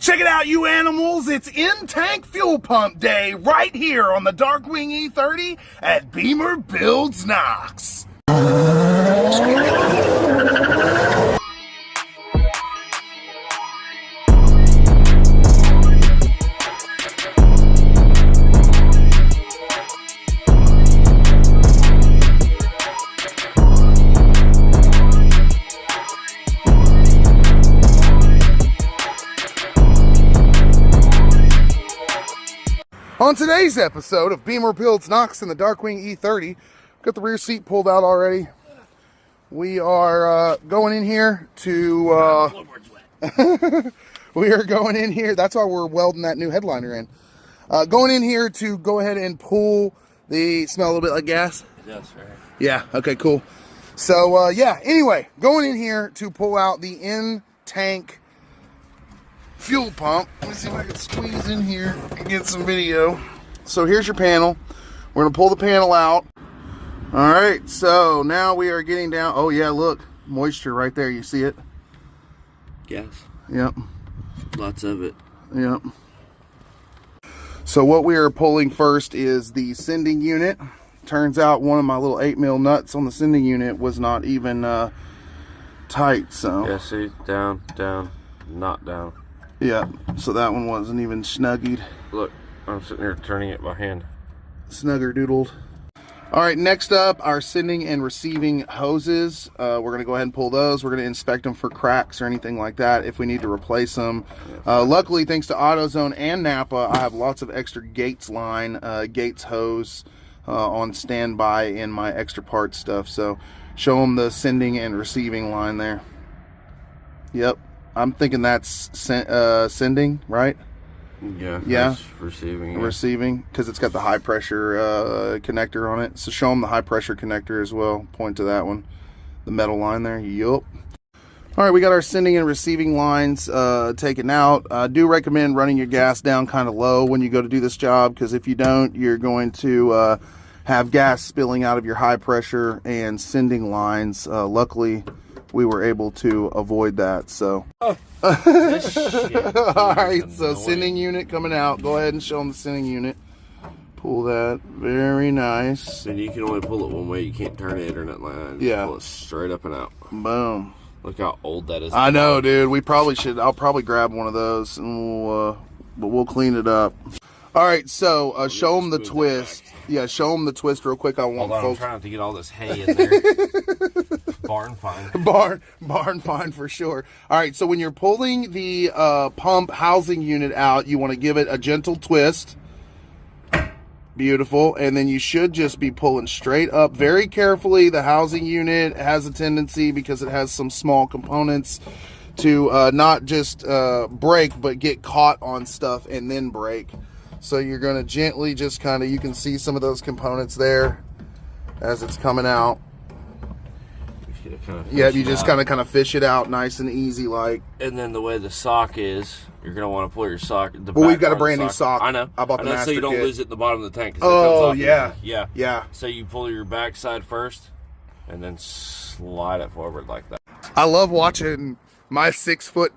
Check it out, you animals. It's in-tank fuel pump day right here on the Darkwing E30 at BimmerBuilds Knox. On today's episode of BimmerBuilds Knox in the Darkwing E30, got the rear seat pulled out already. We are going in here to we are going in here. That's why we're welding that new headliner in. Going in here to go ahead and pull the, smell a little bit like gas? Yes, right. Yeah, okay, cool. So yeah, anyway, going in here to pull out the in-tank fuel pump. Let me see if I can squeeze in here and get some video. So here's your panel. We're gonna pull the panel out. All right, so now we are getting down. Oh yeah, look, moisture right there. You see it? Gas. Yep. Lots of it. Yep. So what we are pulling first is the sending unit. Turns out one of my little 8mm nuts on the sending unit was not even tight. So yeah, see, down, down, not down. Yeah, so that one wasn't even snuggied. Look, I'm sitting here turning it by hand. Snugger doodled. All right, next up, our sending and receiving hoses. We're going to go ahead and pull those. We're going to inspect them for cracks or anything like that if we need to replace them. Luckily, thanks to AutoZone and Napa, I have lots of extra Gates line, Gates hose on standby in my extra parts stuff. So show them the sending and receiving line there. Yep. I'm thinking that's sending, right? Yeah. Yeah. That's receiving. Yeah. Receiving, because it's got the high pressure connector on it. So show them the high pressure connector as well. Point to that one, the metal line there. Yup. All right, we got our sending and receiving lines taken out. I do recommend running your gas down kind of low when you go to do this job, because if you don't, you're going to have gas spilling out of your high pressure and sending lines. Luckily, we were able to avoid that. So all right, so sending unit coming out. Go ahead and show them the sending unit. Pull that. Very nice. And you can only pull it one way. You can't turn it or nothing like that. Yeah. Pull it straight up and out. Boom. Look how old that is. I know, dude. We probably should. I'll probably grab one of those and we'll clean it up. All right, so show them the twist. Yeah, show them the twist real quick. I want Hold on, folks. I'm trying to get all this hay in there. Barn find. Barn find for sure. All right, so when you're pulling the pump housing unit out, you want to give it a gentle twist. Beautiful. And then you should just be pulling straight up very carefully. The housing unit has a tendency, because it has some small components, to not just break, but get caught on stuff and then break. So you're going to gently just kind of, you can see some of those components there as it's coming out. Yeah, you just kind of fish it out nice and easy like. And then the way the sock is, you're going to want to pull your sock. Well, we've got a brand new sock. I know. I bought the master so you don't kit. lose it in the bottom of the tank. Oh, yeah. Yeah. Yeah. So you pull your backside first and then slide it forward like that. I love watching my 6-foot+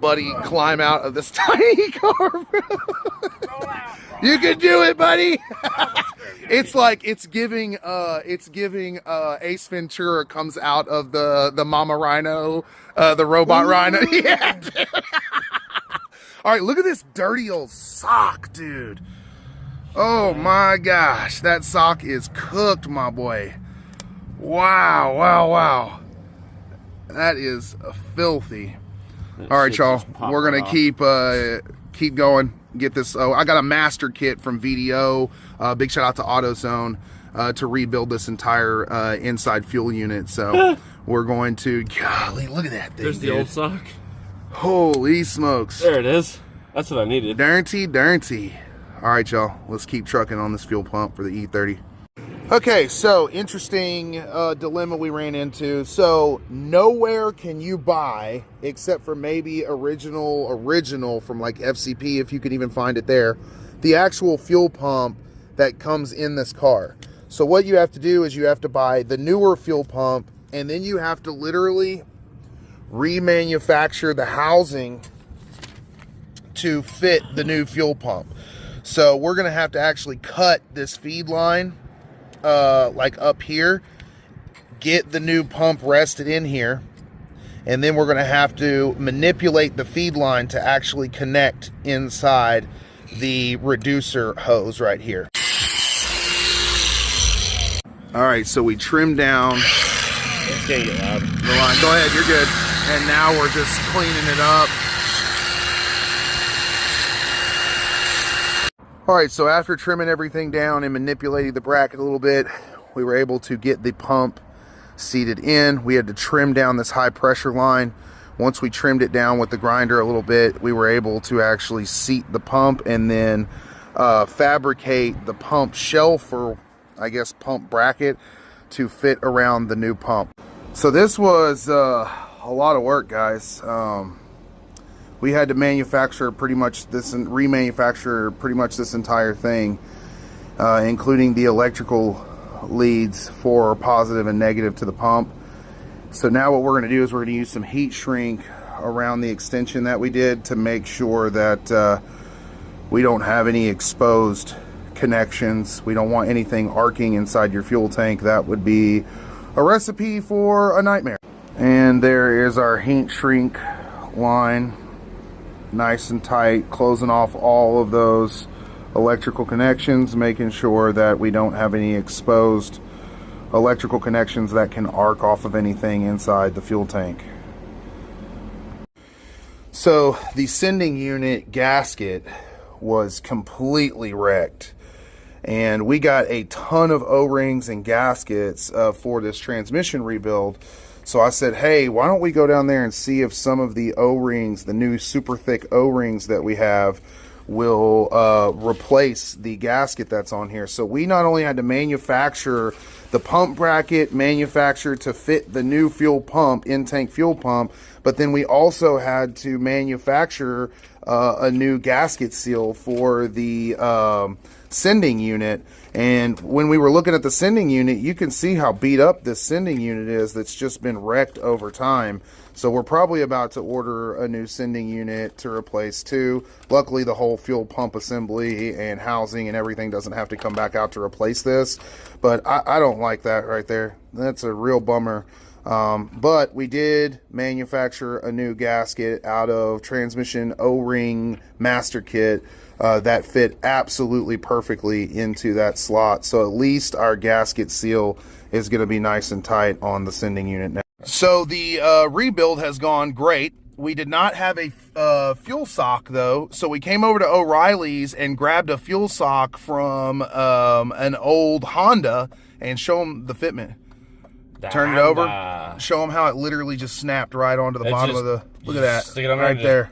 buddy climb out of this tiny car. You can do it, buddy. It's like it's giving Ace Ventura comes out of the mama rhino, the robot rhino. Yeah. All right, look at this dirty old sock, dude. Oh my gosh, that sock is cooked, my boy. Wow, wow, wow. That is filthy. All right, y'all. We're gonna keep going. Get this. Oh, I got a master kit from VDO. Big shout out to AutoZone to rebuild this entire inside fuel unit. So we're going to. Golly, look at that thing. There's the old sock. Holy smokes! There it is. That's what I needed. Dirty. All right, y'all. Let's keep trucking on this fuel pump for the E30. Okay, so interesting dilemma we ran into. So nowhere can you buy, except for maybe original from like FCP, if you can even find it there, the actual fuel pump that comes in this car. So what you have to do is you have to buy the newer fuel pump, and then you have to literally remanufacture the housing to fit the new fuel pump. So we're gonna have to actually cut this feed line like up here, get the new pump rested in here, and then we're gonna have to manipulate the feed line to actually connect inside the reducer hose right here. All right, so we trimmed down It's gonna get loud. the line. Go ahead, you're good. And now we're just cleaning it up. All right, so after trimming everything down and manipulating the bracket a little bit, we were able to get the pump seated in. We had to trim down this high pressure line. Once we trimmed it down with the grinder a little bit, we were able to actually seat the pump and then fabricate the pump shelf, or I guess pump bracket, to fit around the new pump. So this was a lot of work, guys. We had to manufacture pretty much this and remanufacture pretty much this entire thing, including the electrical leads for positive and negative to the pump. So now what we're going to do is we're going to use some heat shrink around the extension that we did to make sure that we don't have any exposed connections. We don't want anything arcing inside your fuel tank. That would be a recipe for a nightmare. And there is our heat shrink line, nice and tight, closing off all of those electrical connections, making sure that we don't have any exposed electrical connections that can arc off of anything inside the fuel tank. So the sending unit gasket was completely wrecked, and we got a ton of O-rings and gaskets for this transmission rebuild. So I said, hey, why don't we go down there and see if some of the O-rings, the new super thick O-rings that we have, will replace the gasket that's on here. So we not only had to manufacture the pump bracket manufactured to fit the new fuel pump, in-tank fuel pump, but then we also had to manufacture a new gasket seal for the sending unit. And when we were looking at the sending unit, you can see how beat up this sending unit is, that's just been wrecked over time. So we're probably about to order a new sending unit to replace too. Luckily, the whole fuel pump assembly and housing and everything doesn't have to come back out to replace this. But I don't like that right there. That's a real bummer. But we did manufacture a new gasket out of transmission O-ring master kit that fit absolutely perfectly into that slot. So at least our gasket seal is going to be nice and tight on the sending unit now. So the rebuild has gone great. We did not have a fuel sock though, so we came over to O'Reilly's and grabbed a fuel sock from an old Honda and show them the fitment. Turn it over, show them how it literally just snapped right onto the bottom of the, look at that, stick it on right there.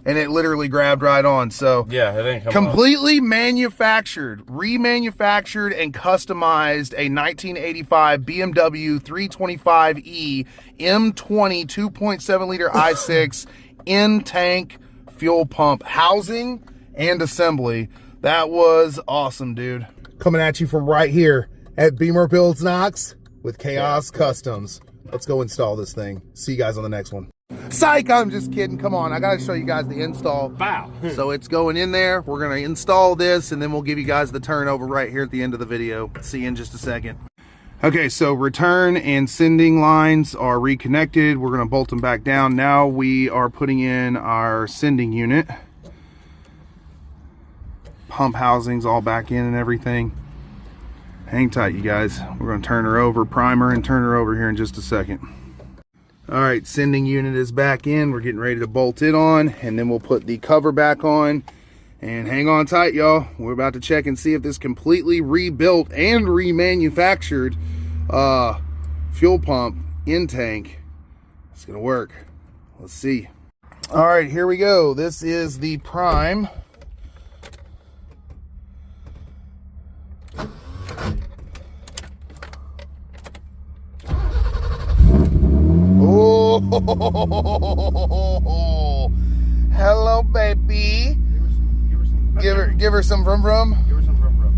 And it literally grabbed right on. So yeah, it didn't come completely manufactured, remanufactured, and customized a 1985 BMW 325e M20 2.7 liter i6 in-tank fuel pump housing and assembly. That was awesome, dude. Coming at you from right here at BimmerBuilds Knox with Chaos Customs. Let's go install this thing. See you guys on the next one. Psych, I'm just kidding. Come on, I gotta show you guys the install. Wow. So it's going in there. We're gonna install this and then we'll give you guys the turnover right here at the end of the video. See you in just a second. Okay, so return and sending lines are reconnected. We're gonna bolt them back down. Now we are putting in our sending unit. Pump housings all back in and everything. Hang tight, you guys. We're gonna turn her over, primer, and turn her over here in just a second. All right, sending unit is back in. We're getting ready to bolt it on, and then we'll put the cover back on. And hang on tight, y'all. We're about to check and see if this completely rebuilt and remanufactured fuel pump in tank is gonna work. Let's see. All right, here we go. This is the prime. Oh, hello, baby. Give her some vroom vroom. Give her some vroom vroom.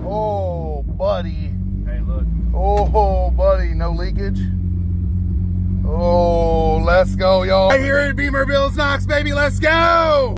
Oh, buddy. Hey, look. Oh, buddy, no leakage. Oh, Let's go, y'all. Right here at BimmerBuilds Knox, baby. Let's go.